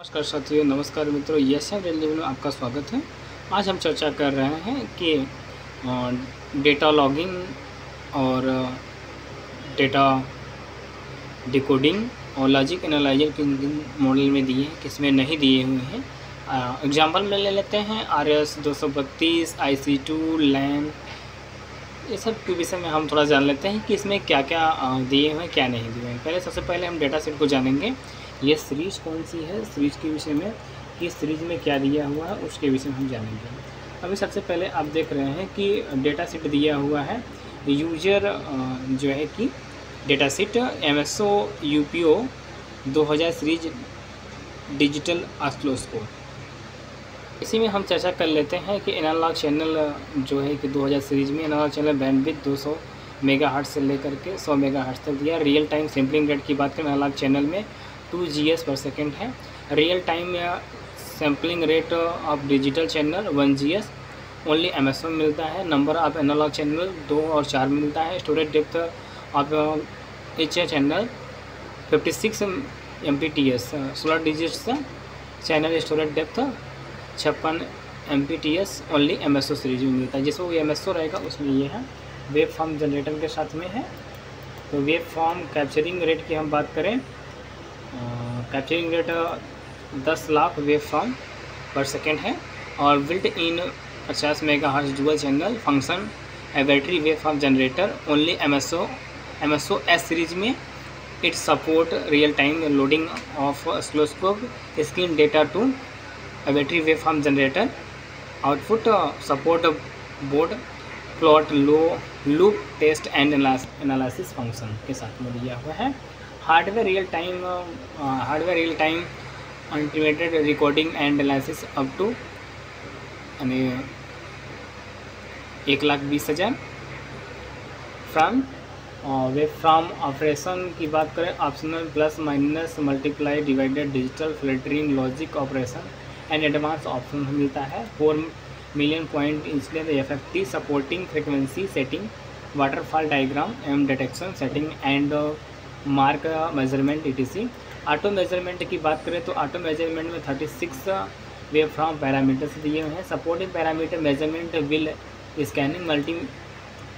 नमस्कार साथियों, नमस्कार मित्रों, यस रेलवे में आपका स्वागत है। आज हम चर्चा कर रहे हैं कि डेटा लॉगिंग और डेटा डिकोडिंग और लॉजिक एनालाइजर किन किन मॉडल में दिए हैं, किस में नहीं दिए हुए हैं। एग्जांपल में ले लेते हैं RS 232, IC2, LAN, ये सब के विषय में हम थोड़ा जान लेते हैं कि इसमें क्या क्या दिए हुए हैं, क्या नहीं दिए हुए हैं। सबसे पहले हम डेटा सेट को जानेंगे। ये सीरीज कौन सी है, सीरीज के विषय में, कि सीरीज में क्या दिया हुआ है उसके विषय में हम जानेंगे। अभी सबसे पहले आप देख रहे हैं कि डेटा सेट दिया हुआ है यूजर जो है कि data set MSO UPO 2000 series digital oscilloscope. इसी में हम चर्चा कर लेते हैं कि एनालॉग चैनल जो है कि 2000 सीरीज में एनालॉग चैनल बैंडविड्थ 200 मेगाहर्ट्ज से लेकर के 100 मेगाहर्ट्ज तक दिया। रियल टाइम सैम्पलिंग रेट की बात करें एनालॉग चैनल में 2 GS पर सेकेंड है। Real time sampling rate of digital channel 1 GS only MSO में मिलता है। नंबर ऑफ एनालॉग चैनल 2 और 4 मिलता है। Storage depth of H channel 56 MPTS। 16 digits channel storage depth 56 MPTS only MSO series में मिलता है। जिसको MSO रहेगा उसमें ये है। वेब फॉर्म जनरेटर के साथ में है। तो वेब फॉर्म कैप्चरिंग रेट की हम बात करें, capturing rate 10 lakh wave form पर सेकेंड है। और built in 50 megahertz dual channel function battery web form generator only MSO S series में। It support real time loading of oscilloscope screen data to battery web form generator. Output support board plot loop test and analysis function के साथ में दिया हुआ है। Hardware real time unlimited recording and analysis up to 1,20,000 from. Web from operation की बात करें, optional plus minus multiply divided digital filtering logic operation and advance option मिलता है। 4 million point instant FFT supporting frequency setting waterfall diagram M detection setting and mark measurement ETC। Auto measurement की बात करें तो auto measurement में 36 web from parameters दिए हुए हैं। Supporting parameter measurement will scanning multi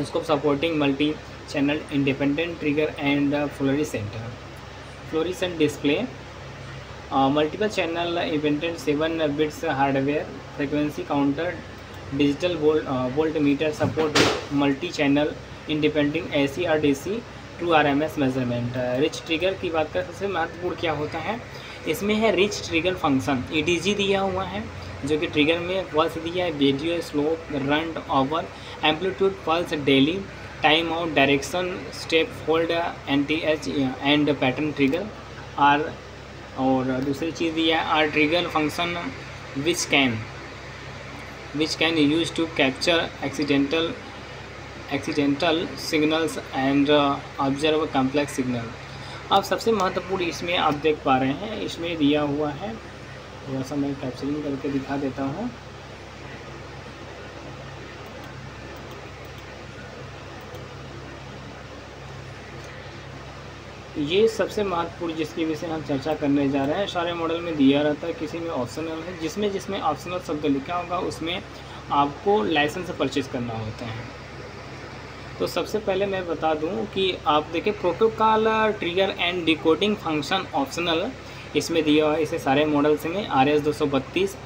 scope supporting multi channel independent trigger and fluorescent display multiple channel independent 7 bits hardware frequency counter digital volt meter support multi channel independent AC और DC to RMS measurement. Rich trigger की बात करें, सबसे महत्वपूर्ण क्या होता है इसमें है रिच ट्रिगर फंक्शन। EDG दिया हुआ है जो कि ट्रिगर में पल्स दिया है, video slope run over amplitude pulse delay time out direction step hold NTH and pattern trigger are. और दूसरी चीज़ दिया है are trigger function which can use to capture accidental signals and observe complex signal. अब सबसे महत्वपूर्ण इसमें आप देख पा रहे हैं, इसमें दिया हुआ है, थोड़ा सा मैं कैप्चरिंग करके दिखा देता हूँ। ये सबसे महत्वपूर्ण जिसके विषय हम चर्चा करने जा रहे हैं। सारे मॉडल में दिया रहता है, किसी में ऑप्शनल है। जिसमें ऑप्शनल शब्द लिखा होगा उसमें आपको लाइसेंस परचेज करना होता है। तो सबसे पहले मैं बता दूं कि आप देखें protocol trigger and decoding function optional इसमें दिया हुआ है। इसे सारे मॉडल्स में RS 232,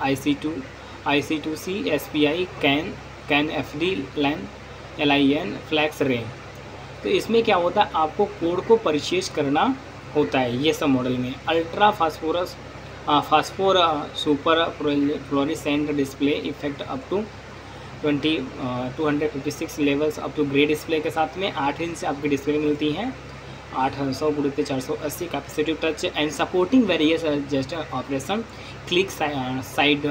IC2C, SPI, CAN FD, LAN, LIN, FlexRay. तो इसमें क्या होता है, आपको कोड को परचेज करना होता है। ये सब मॉडल में ultra phosphor super fluorescent display effect up to 256 levels up to grey display के साथ में 8 इंच से आपकी डिस्प्ले मिलती हैं। 800x480 capacitive touch and supporting various adjuster operation click side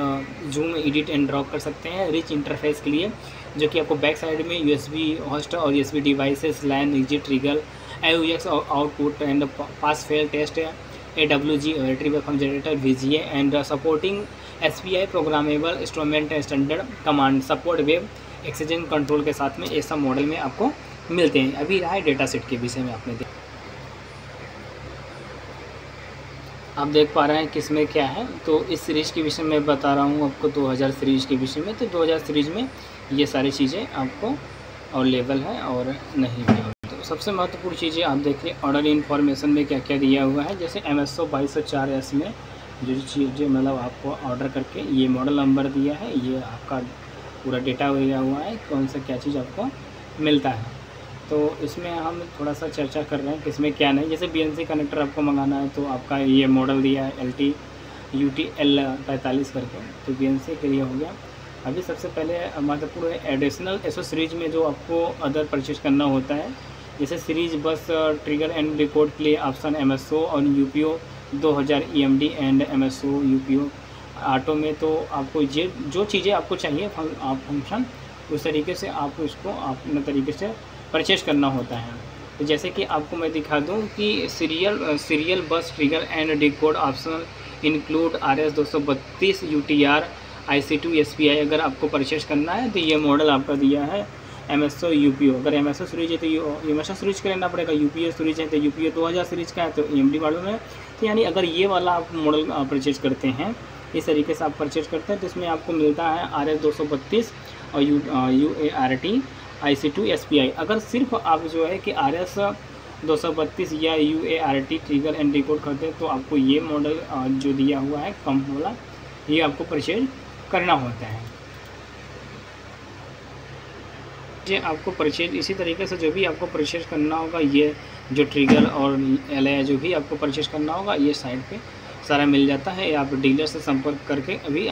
zoom edit and drop कर सकते हैं। रिच इंटरफेस के लिए जो कि आपको बैक साइड में USB होस्ट और USB devices LAN exit trigger AUX output and pass fail test AWG battery web form generator VGA and supporting SPI programmable instrument standard command support web exchange control के साथ में ये सब model में आपको मिलते हैं। अभी रहा है डेटा सेट के विषय में आपने देखा। आप देख पा रहे हैं किसमें क्या है। तो इस सीरीज़ के विषय में बता रहा हूँ आपको 2000 सीरीज़ के विषय में। तो 2000 सीरीज़ में ये सारी चीज़ें आपको अवेलेबल है और नहीं भी। तो सबसे महत्वपूर्ण चीज़ें आप देखिए, ऑर्डर इन्फॉर्मेशन में क्या क्या दिया हुआ है। जैसे MSO 2204S में जो चीज़ें मतलब आपको ऑर्डर करके ये मॉडल नंबर दिया है, ये आपका पूरा डेटा दिया हुआ है, कौन सा क्या चीज़ आपको मिलता है। तो इसमें हम थोड़ा सा चर्चा कर रहे हैं कि इसमें क्या नहीं। जैसे BNC कनेक्टर आपको मंगाना है तो आपका ये मॉडल दिया है LT UT L45 करके, तो BNC के लिए हो गया। अभी सबसे पहले महत्वपूर्ण है एडिशनल SO सीरीज़ में जो आपको अदर परचेज करना होता है। जैसे सीरीज बस ट्रिगर एंड डिकोड के लिए ऑप्शन MSO और UPO 2000 EMD and MSO UPO auto में, तो आपको ये जो चीज़ें आपको चाहिए आप फंक्शन उस तरीके से आप उसको अपने तरीके से परचेज करना होता है। तो जैसे कि आपको मैं दिखा दूं कि सीरियल बस trigger and decode optional include RS 232 UTR IC2 SPI अगर आपको परचेज करना है तो ये मॉडल आपका दिया है MSO UPO। अगर MSO सीरीज है तो MSO सीरीज का लेना पड़ेगा, UPO सीरीज है तो UPO 2000 सीरीज का है तो EMD मॉडल है। तो यानी अगर ये वाला आप मॉडल परचेज करते हैं, इस तरीके से आप परचेज करते हैं तो इसमें आपको मिलता है RS 232 और UART IC2 SPI। अगर सिर्फ आप जो है कि RS 232 या UART ट्रिगर एंड डिकोड करते हैं तो आपको ये मॉडल जो दिया हुआ है कम वाला, ये आपको परचेज करना होता है। ये आपको परचेज इसी तरीके से जो भी आपको परचेज करना होगा, ये जो ट्रिगर और LA जो भी आपको परचेज करना होगा ये साइड पे सारा मिल जाता है। आप डीलर से संपर्क करके अभी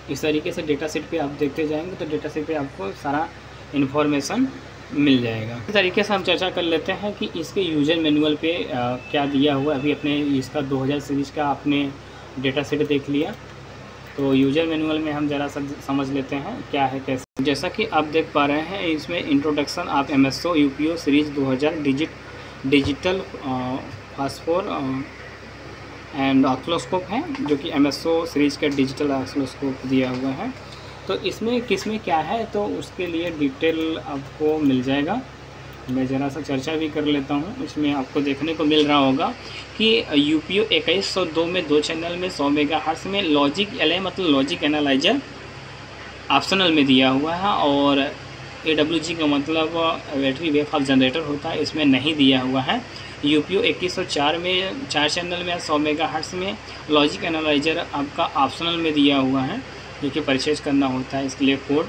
इस तरीके से डेटा सेट पे आप देखते जाएंगे तो डेटा सेट पे आपको सारा इन्फॉर्मेशन मिल जाएगा। इस तरीके से हम चर्चा कर लेते हैं कि इसके यूजर मैनुअल पे क्या दिया हुआ है। अभी अपने इसका 2000 सीरीज़ का आपने डेटा सेट देख लिया, तो यूजर मैनुअल में हम ज़रा सा समझ लेते हैं क्या है कैसे। जैसा कि आप देख पा रहे हैं इसमें introduction of MSO UPO series 2000 digital phosphor and oscilloscope है, जो कि MSO सीरीज़ का डिजिटल ऑस्सिलोस्कोप दिया हुआ है। तो इसमें किसमें क्या है तो उसके लिए डिटेल आपको मिल जाएगा। मैं ज़रा सा चर्चा भी कर लेता हूँ। इसमें आपको देखने को मिल रहा होगा कि UPO 2102 में 2 चैनल में 100 मेगाहर्ट्ज़ में लॉजिक LA मतलब लॉजिक एनालाइजर ऑप्शनल में दिया हुआ है, और AWG का मतलब बैटरी वेवफॉर्म जनरेटर होता है, इसमें नहीं दिया हुआ है। UPO 2104 में 4 चैनल में 100 मेगाहर्ट्ज़ में लॉजिक एनालाइजर आपका ऑप्शनल में दिया हुआ है, जो कि परचेज करना होता है इसके लिए कोड,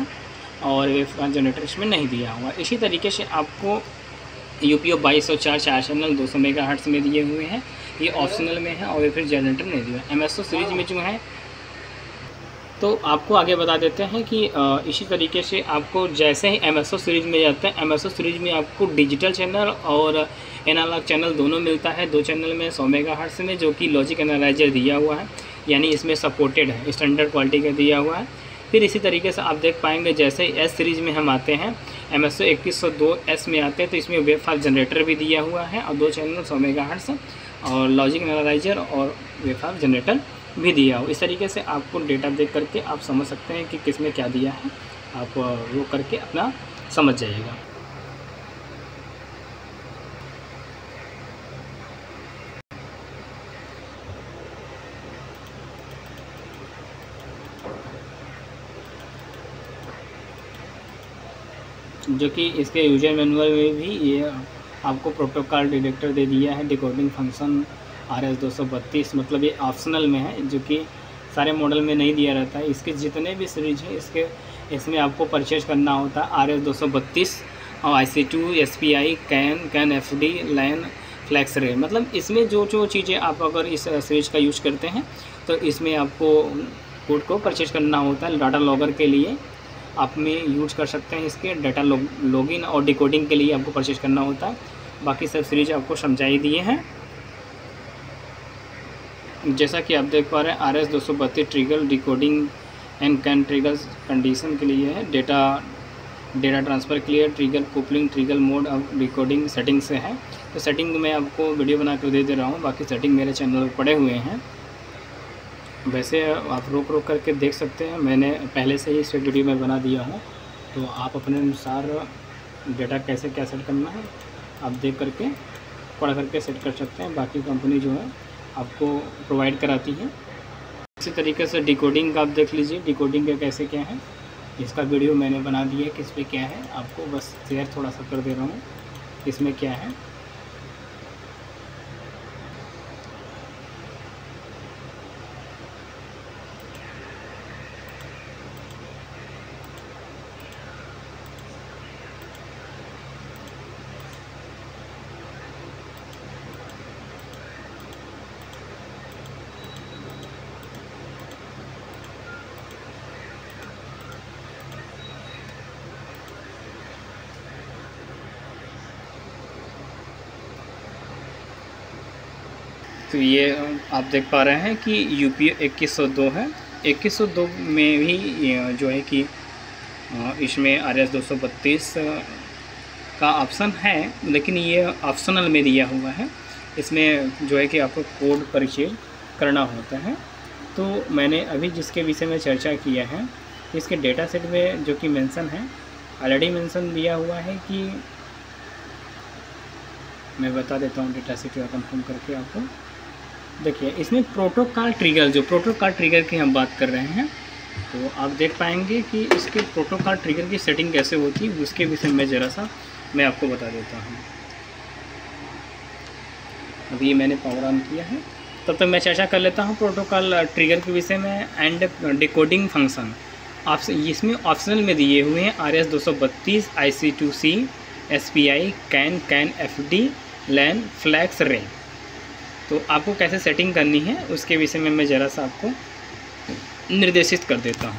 और वेवफॉर्म जनरेटर इसमें नहीं दिया हुआ। इसी तरीके से आपको UPO 2204 4 चैनल 200 मेगाहर्ट्ज़ में दिए हुए हैं, ये ऑप्शनल में है, और वेवफॉर्म जनरेटर नहीं दिया। MSO सीरीज़ में जो है तो आपको आगे बता देते हैं कि इसी तरीके से आपको जैसे ही MSO सीरीज़ में जाते हैं, MSO सीरीज़ में आपको डिजिटल चैनल और एनालॉग चैनल दोनों मिलता है। 2 चैनल में 100 मेगाहर्ट्ज़ में, जो कि लॉजिक एनालाइजर दिया हुआ है, यानी इसमें सपोर्टेड है, स्टैंडर्ड क्वालिटी का दिया हुआ है। फिर इसी तरीके से आप देख पाएंगे जैसे S सीरीज़ में हम आते हैं, MSO 2102S में आते हैं तो इसमें वेवफॉर्म जनरेटर भी दिया हुआ है, और 2 चैनल 100 मेगाहर्ट्ज़ और लॉजिक एनालाइजर और वेवफॉर्म जनरेटर भी दिया हो। इस तरीके से आपको डेटा देख करके आप समझ सकते हैं कि किस में क्या दिया है, आप वो करके अपना समझ जाइएगा। जो कि इसके यूजर मैनुअल में भी ये आपको प्रोटोकॉल डिटेक्टर दे दिया है, डिकोडिंग फंक्शन RS 232 मतलब ये ऑप्शनल में है, जो कि सारे मॉडल में नहीं दिया रहता है। इसके जितने भी सीरीज हैं इसमें आपको परचेज करना होता है RS 232 और IC2 SPI CAN FD line FlexRay, मतलब इसमें जो चीज़ें आप अगर इस सीरीज का यूज़ करते हैं तो इसमें आपको कोड को परचेज करना होता है। डाटा लॉगर के लिए आप में यूज कर सकते हैं, इसके डाटा लॉगिन और डिकोडिंग के लिए आपको परचेज करना होता है। बाकी सब सीरीज आपको समझाई दिए हैं। जैसा कि आप देख पा रहे हैं RS 232 trigger decoding and can trigger condition के लिए है, डेटा ट्रांसफ़र के लिए ट्रिगर कूपलिंग ट्रिगर मोड अब डिकोडिंग सेटिंग से है। तो सेटिंग मैं आपको वीडियो बना कर दे रहा हूँ, बाकी सेटिंग मेरे चैनल पर पड़े हुए हैं, वैसे आप रोक करके देख सकते हैं। मैंने पहले से ही इस वीडियो में बना दिया हूँ, तो आप अपने अनुसार डेटा कैसे क्या सेट करना है आप देख करके पढ़ करके सेट कर सकते हैं। बाकी कंपनी जो है आपको प्रोवाइड कराती है। इसी तरीके से डिकोडिंग का आप देख लीजिए, डिकोडिंग का कैसे क्या है, इसका वीडियो मैंने बना दिया है, किस पे क्या है, आपको बस शेयर थोड़ा सा कर दे रहा हूँ इसमें क्या है। तो ये आप देख पा रहे हैं कि UPO 2102 है। 2102 में भी जो है कि इसमें RS 232 का ऑप्शन है, लेकिन ये ऑप्शनल में दिया हुआ है। इसमें जो है कि आपको कोड परचेज करना होता है। तो मैंने अभी जिसके विषय में चर्चा किया है, इसके डेटा सेट में जो कि मेंशन है, ऑलरेडी मेंशन दिया हुआ है कि मैं बता देता हूँ डेटा सेट का कंफर्म करके आपको। देखिए इसमें प्रोटोकॉल ट्रिगर, जो प्रोटोकॉल ट्रिगर की हम बात कर रहे हैं, तो आप देख पाएंगे कि इसके प्रोटोकॉल ट्रिगर की सेटिंग कैसे होती है, उसके विषय में ज़रा सा मैं आपको बता देता हूँ। अभी मैंने पावर ऑन किया है, तब तक मैं चर्चा कर लेता हूँ प्रोटोकॉल ट्रिगर के विषय में। एंड डिकोडिंग फंक्शन आप इसमें ऑप्शनल में दिए हुए हैं RS 232, IC2C, SPI, CAN FD, LAN, FlexRay. तो आपको कैसे सेटिंग करनी है उसके विषय में मैं ज़रा सा आपको निर्देशित कर देता हूँ।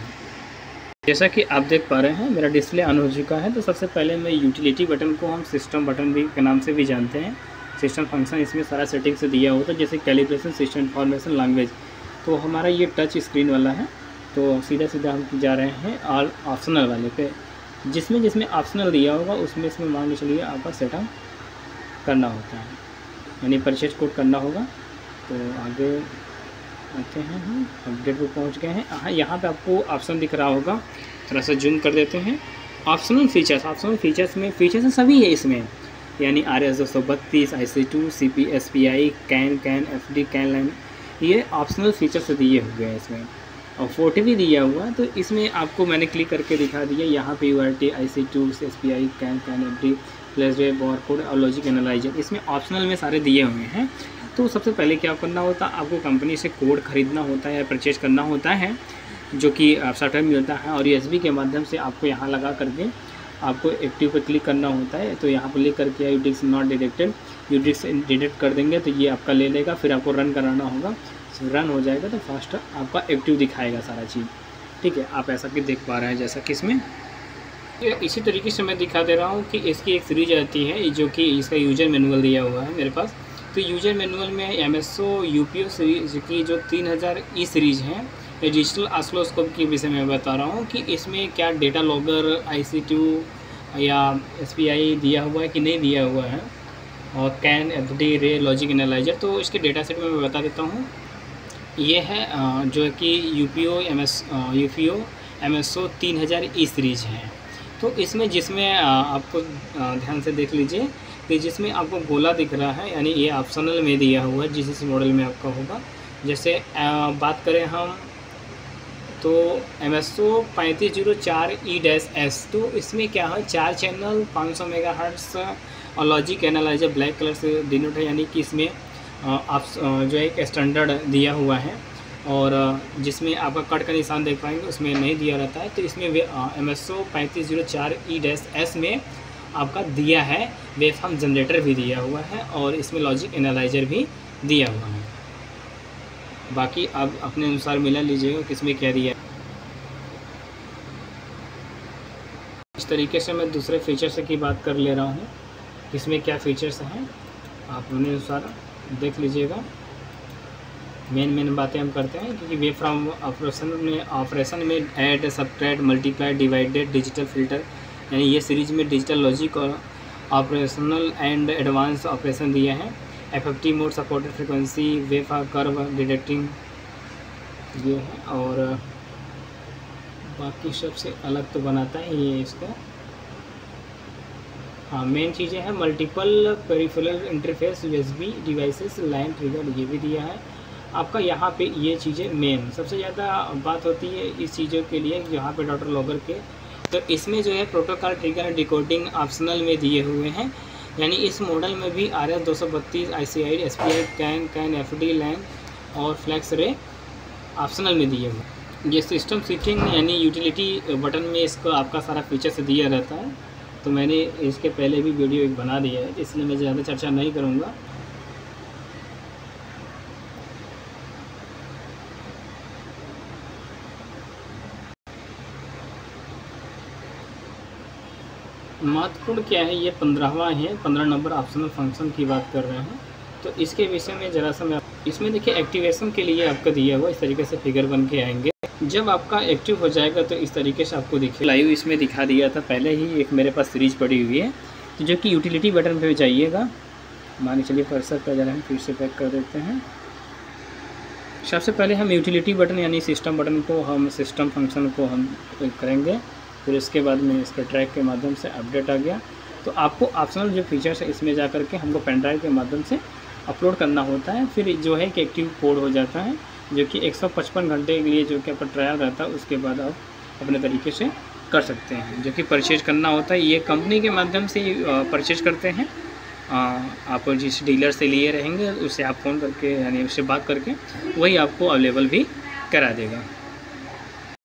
जैसा कि आप देख पा रहे हैं मेरा डिस्प्ले ऑन हो चुका है। तो सबसे पहले मैं यूटिलिटी बटन को हम सिस्टम बटन भी के नाम से भी जानते हैं। सिस्टम फंक्शन इसमें सारा सेटिंग से दिया होता है, जैसे कैलिब्रेशन, सिस्टम इन्फॉर्मेशन, लैंग्वेज। तो हमारा ये टच स्क्रीन वाला है, तो सीधा सीधा हम जा रहे हैं ऑल ऑप्शनल वाले पे। जिसमें ऑप्शनल दिया होगा उसमें इसमें मान के चलिए आपका सेटअप करना होता है, यानी परचेज कोड करना होगा। तो आगे आते हैं, हम अपडेट पे पहुंच गए हैं। हाँ, यहाँ पे आपको ऑप्शन दिख रहा होगा, थोड़ा सा जूम कर देते हैं। ऑप्शनल फीचर्स में फीचर्स सभी है इसमें, यानी RS 232, IC2, CP, SPI, CAN FD, can LAN, ये ऑप्शनल फीचर्स दिए हुए हैं इसमें। और 40 भी दिया हुआ है, तो इसमें आपको मैंने क्लिक करके दिखा दिया। यहाँ पे UART, IC2, SPI, CAN FD, plus way barcode और लॉजिक एनालाइजर इसमें ऑप्शनल में सारे दिए हुए हैं। तो सबसे पहले क्या करना होता है, आपको कंपनी से कोड ख़रीदना होता है या परचेज करना होता है, जो कि सॉफ्टवेयर मिलता है, और USB के माध्यम से आपको यहाँ लगा करके आपको एक्टिव पर क्लिक करना होता है। तो यहाँ पर क्लिक करके UDIX not detected, UDIX detect कर देंगे तो ये आपका ले लेगा, फिर आपको रन कराना होगा। रन हो जाएगा तो फास्ट आपका एक्टिव दिखाएगा सारा चीज़। ठीक है, आप ऐसा कि देख पा रहे हैं जैसा कि इसमें इसी तरीके से मैं दिखा दे रहा हूँ कि इसकी एक सीरीज आती है, जो कि इसका यूजर मैनुअल दिया हुआ है मेरे पास। तो यूजर मैनुअल में MSO UPO सीरीज की जो 3000 ई सीरीज़ है, डिजिटल ऑसिलोस्कोप के विषय में बता रहा हूँ कि इसमें क्या डेटा लॉगर, IC2 या SPI दिया हुआ है कि नहीं दिया हुआ है, और कैन FD, रे, लॉजिक एनालाइजर। तो इसके डेटा सेट में मैं बता देता हूँ। ये है जो कि UPO MSO 3000 ई सीरीज़ है। तो इसमें जिसमें आपको ध्यान से देख लीजिए कि जिसमें आपको गोला दिख रहा है, यानी ये ऑप्शनल में दिया हुआ है जिस मॉडल में आपका होगा। जैसे बात करें हम तो MSO 3504E-S, तो इसमें क्या है, 4 चैनल 500 मेगाहर्ट्ज़ और लॉजिक एनालाइजर ब्लैक कलर से डिनोट है, यानी कि इसमें आप जो एक स्टैंडर्ड दिया हुआ है। और जिसमें आपका कट का निशान देख पाएंगे उसमें नहीं दिया रहता है। तो इसमें MSO 3504E-S में आपका दिया है, वेवफॉर्म जनरेटर भी दिया हुआ है, और इसमें लॉजिक एनालाइजर भी दिया हुआ है। बाकी आप अपने अनुसार मिला लीजिएगा किसमें क्या दिया है। इस तरीके से मैं दूसरे फीचर्स की बात कर ले रहा हूँ, इसमें क्या फीचर्स हैं आप अपने अनुसार देख लीजिएगा। मेन बातें हम करते हैं, क्योंकि वेव फ्रॉम ऑपरेशन में add, subtract, multiply, divided, digital filter, यानी ये सीरीज में डिजिटल लॉजिक और ऑपरेशनल एंड एडवांस ऑपरेशन दिया है। FFT mode, supported frequency, wave curve detecting ये है, और बाकी सबसे अलग तो बनाता है ये इसको। हाँ, मेन चीज़ें हैं multiple peripheral interface, USB devices, line trigger, ये भी दिया है आपका यहाँ पे। ये चीज़ें मेन सबसे ज़्यादा बात होती है इस चीज़ों के लिए जहाँ पे डॉटर लॉगर के, तो इसमें जो है प्रोटोकॉल ट्रिगर डिकोडिंग ऑप्शनल में दिए हुए हैं। यानी इस मॉडल में भी RS-232 ICI SPI CAN FD लैन और फ्लैक्स रे ऑप्शनल में दिए हुए। ये सिस्टम सेटिंग यानी यूटिलिटी बटन में इसको आपका सारा फीचर्स दिया रहता है। तो मैंने इसके पहले भी वीडियो एक बना दिया है, इसलिए मैं ज़्यादा चर्चा नहीं करूँगा। महत्वपूर्ण क्या है, ये 15वां है, 15 नंबर ऑप्शनल फंक्शन की बात कर रहे हैं। तो इसके विषय में ज़रा सा मैं इसमें देखिए एक्टिवेशन के लिए आपका दिया हुआ इस तरीके से फिगर बन के आएंगे। जब आपका एक्टिव हो जाएगा तो इस तरीके से आपको देखिए लाइव इसमें दिखा दिया था पहले ही, एक मेरे पास सीरीज पड़ी हुई है। तो जो कि यूटिलिटी बटन पे जाइएगा, मान के चलिए कर्सर पर जरा हम फिर से बैक कर देते हैं। सबसे पहले हम यूटिलिटी बटन यानी सिस्टम बटन को, हम सिस्टम फंक्शन को हम करेंगे। फिर इसके बाद में इसके ट्रैक के माध्यम से अपडेट आ गया। तो आपको ऑप्शनल जो फीचर्स है इसमें जा कर के हमको पेन ड्राइव के माध्यम से अपलोड करना होता है। फिर जो है कि एक्टिव कोड हो जाता है, जो कि 155 घंटे के लिए जो कि आपका ट्रायल रहता है, उसके बाद आप अपने तरीके से कर सकते हैं। जो कि परचेज करना होता है, ये कंपनी के माध्यम से परचेज करते हैं। आप जिस डीलर से लिए रहेंगे उससे आप फ़ोन करके यानी उससे बात करके वही आपको अवेलेबल भी करा देगा।